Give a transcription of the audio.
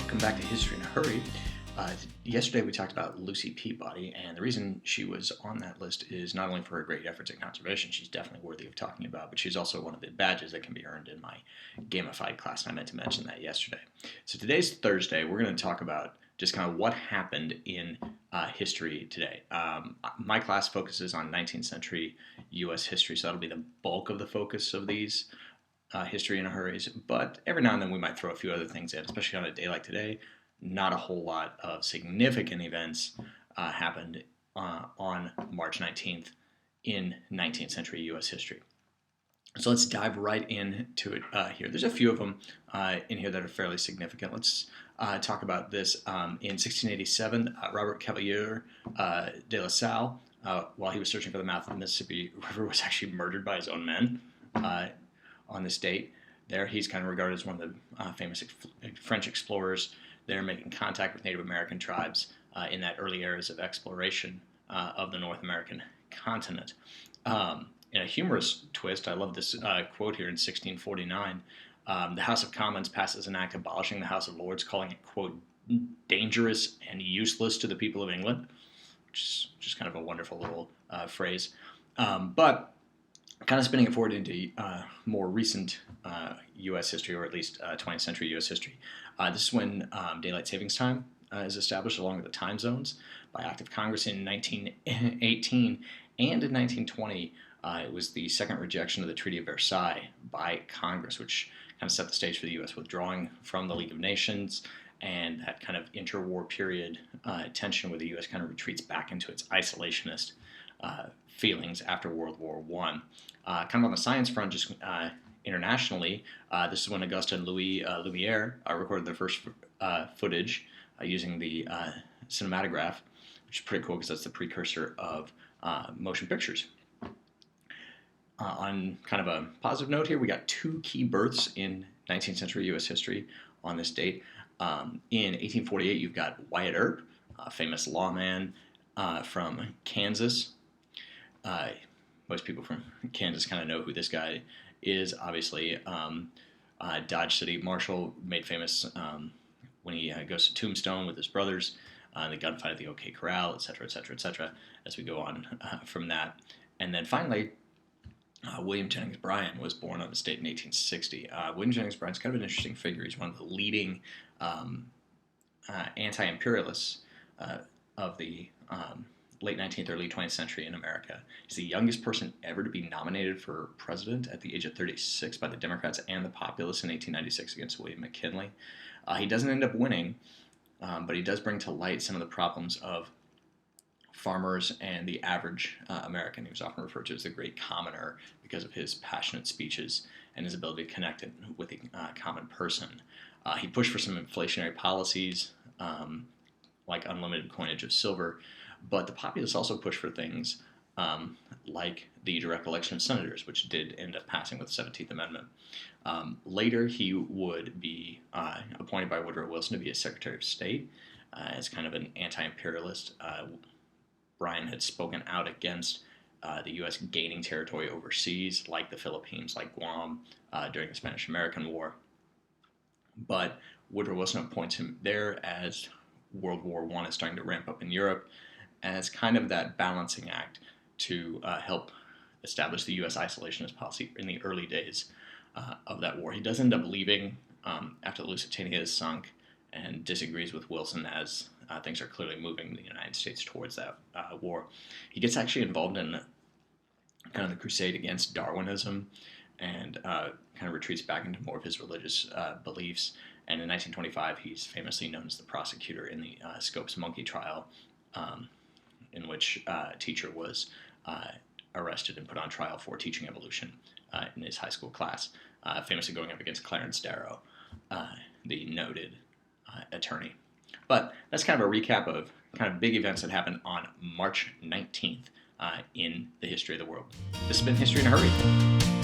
Welcome back to History in a Hurry. Yesterday we talked about Lucy Peabody, and the reason she was on that list is not only for her great efforts in conservation, she's definitely worthy of talking about, but she's also one of the badges that can be earned in my gamified class, and I meant to mention that yesterday. So today's Thursday. We're going to talk about just kind of what happened in history today. My class focuses on 19th century U.S. history, so that'll be the bulk of the focus of these history in a hurries, but every now and then we might throw a few other things in, especially on a day like today. Not a whole lot of significant events happened on March 19th in 19th century U.S. history. So let's dive right into it here. There's a few of them in here that are fairly significant. Let's talk about this. In 1687, Robert Cavalier de La Salle, while he was searching for the mouth of the Mississippi River, was actually murdered by his own men on this date. There, he's kind of regarded as one of the famous French explorers. They're making contact with Native American tribes in that early eras of exploration of the North American continent. In a humorous twist, I love this quote here in 1649. The House of Commons passes an act abolishing the House of Lords, calling it, quote, dangerous and useless to the people of England, which is just kind of a wonderful little phrase. But kind of spinning it forward into more recent U.S. history, or at least 20th century U.S. history. This is when daylight savings time is established along with the time zones by act of Congress in 1918, and in 1920 it was the second rejection of the Treaty of Versailles by Congress, which kind of set the stage for the U.S. withdrawing from the League of Nations, and that kind of interwar period tension where the U.S. kind of retreats back into its isolationist feelings after World War I. Kind of on the science front, just internationally, this is when Auguste and Louis Lumiere recorded their first footage using the cinematograph, which is pretty cool because that's the precursor of motion pictures. On kind of a positive note here, we got two key births in 19th century U.S. history on this date. In 1848, you've got Wyatt Earp, a famous lawman from Kansas. Most people from Kansas kind of know who this guy is, obviously. Dodge City Marshal, made famous when he goes to Tombstone with his brothers, the gunfight at the OK Corral, etc., etc., etc., as we go on from that. And then finally, William Jennings Bryan was born on this date in 1860. William Jennings Bryan's kind of an interesting figure. He's one of the leading anti-imperialists of the late 19th, early 20th century in America. He's the youngest person ever to be nominated for president at the age of 36 by the Democrats and the Populists in 1896 against William McKinley. He doesn't end up winning, but he does bring to light some of the problems of farmers and the average American. He was often referred to as the great commoner because of his passionate speeches and his ability to connect with the common person. He pushed for some inflationary policies, like unlimited coinage of silver, but the Populists also pushed for things like the direct election of senators, which did end up passing with the 17th Amendment. Later, he would be appointed by Woodrow Wilson to be a Secretary of State as kind of an anti-imperialist. Bryan had spoken out against the U.S. gaining territory overseas, like the Philippines, like Guam, during the Spanish-American War. But Woodrow Wilson appoints him there as World War I is starting to ramp up in Europe, as kind of that balancing act to help establish the U.S. isolationist policy in the early days of that war. He does end up leaving after the Lusitania is sunk, and disagrees with Wilson as things are clearly moving the United States towards that war. He gets actually involved in kind of the crusade against Darwinism, and kind of retreats back into more of his religious beliefs. And in 1925, he's famously known as the prosecutor in the Scopes monkey trial, in which a teacher was arrested and put on trial for teaching evolution in his high school class, famously going up against Clarence Darrow, the noted attorney. But that's kind of a recap of kind of big events that happened on March 19th in the history of the world. This has been History in a Hurry.